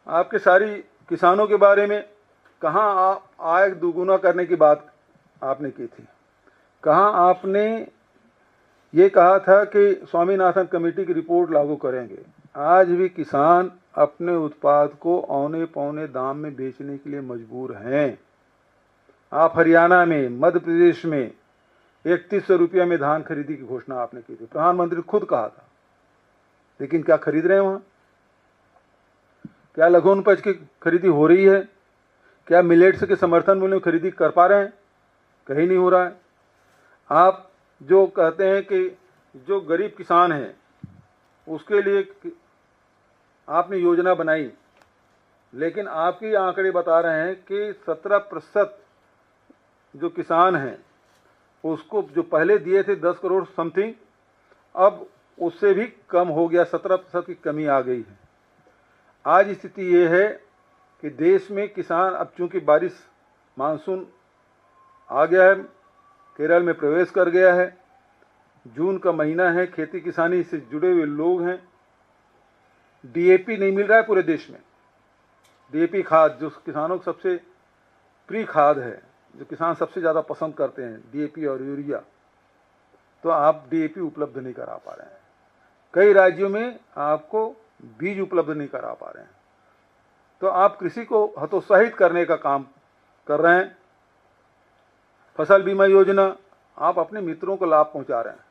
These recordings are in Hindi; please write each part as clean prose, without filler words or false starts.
आपके सारी किसानों के बारे में कहाँ आय दोगुना करने की बात आपने की थी, कहाँ आपने ये कहा था कि स्वामीनाथन कमेटी की रिपोर्ट लागू करेंगे। आज भी किसान अपने उत्पाद को औने पौने दाम में बेचने के लिए मजबूर हैं। आप हरियाणा में, मध्य प्रदेश में 3100 रुपये में धान खरीदी की घोषणा आपने की थी, प्रधानमंत्री खुद कहा था, लेकिन क्या खरीद रहे हैं वहां? क्या लघु उपज की खरीदी हो रही है? क्या मिलेट्स के समर्थन मूल्य में खरीदी कर पा रहे हैं? कहीं नहीं हो रहा है। आप जो कहते हैं कि जो गरीब किसान हैं उसके लिए आपने योजना बनाई, लेकिन आपके आंकड़े बता रहे हैं कि 17% जो किसान हैं उसको जो पहले दिए थे 10 करोड़ समथिंग, अब उससे भी कम हो गया, 17% की कमी आ गई है। आज स्थिति ये है कि देश में किसान, अब चूंकि बारिश मानसून आ गया है, केरल में प्रवेश कर गया है, जून का महीना है, खेती किसानी से जुड़े हुए लोग हैं। डीएपी नहीं मिल रहा है पूरे देश में। डीएपी खाद जो किसानों को सबसे प्रिय खाद है, जो किसान सबसे ज़्यादा पसंद करते हैं, डीएपी और यूरिया, तो आप डीएपी उपलब्ध नहीं करा पा रहे हैं। कई राज्यों में आपको बीज उपलब्ध नहीं करा पा रहे हैं। तो आप कृषि को हतोत्साहित करने का काम कर रहे हैं। फसल बीमा योजना, आप अपने मित्रों को लाभ पहुंचा रहे हैं।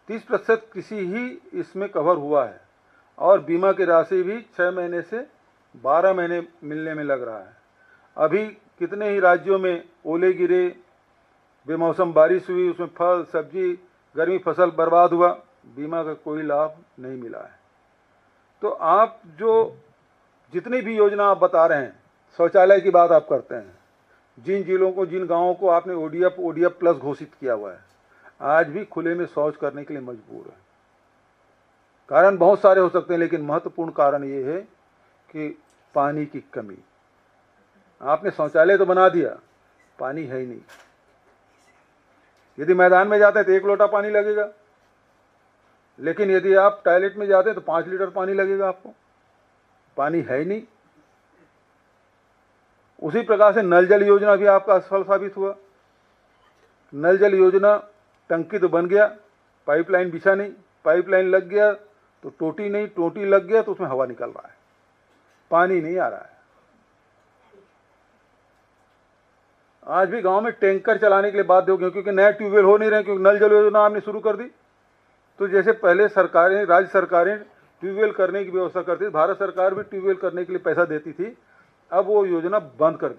30% कृषि ही इसमें कवर हुआ है और बीमा की राशि भी 6 महीने से 12 महीने मिलने में लग रहा है। अभी कितने ही राज्यों में ओले गिरे, बेमौसम बारिश हुई, उसमें फल सब्जी गर्मी फसल बर्बाद हुआ, बीमा का कोई लाभ नहीं मिला है। तो आप जो जितनी भी योजना आप बता रहे हैं, शौचालय की बात आप करते हैं, जिन जिलों को, जिन गांवों को आपने ओडीएफ प्लस घोषित किया हुआ है, आज भी खुले में शौच करने के लिए मजबूर है। कारण बहुत सारे हो सकते हैं, लेकिन महत्वपूर्ण कारण ये है कि पानी की कमी। आपने शौचालय तो बना दिया, पानी है ही नहीं। यदि मैदान में जाते हैं तो 1 लोटा पानी लगेगा, लेकिन यदि आप टॉयलेट में जाते हैं तो 5 लीटर पानी लगेगा आपको। पानी है ही नहीं। उसी प्रकार से नल जल योजना भी आपका असफल साबित हुआ। नल जल योजना, टंकी तो बन गया, पाइपलाइन बिछा नहीं, पाइपलाइन लग गया तो टोटी नहीं, टोटी लग गया तो उसमें हवा निकल रहा है, पानी नहीं आ रहा है। आज भी गांव में टैंकर चलाने के लिए बाध्य हो गए, क्योंकि नए ट्यूबवेल हो नहीं रहे, क्योंकि नल जल योजना आपने शुरू कर दी। तो जैसे पहले सरकारें, राज्य सरकारें ट्यूबवेल करने की व्यवस्था करती थी, भारत सरकार भी ट्यूबवेल करने के लिए पैसा देती थी, अब वो योजना बंद कर दी।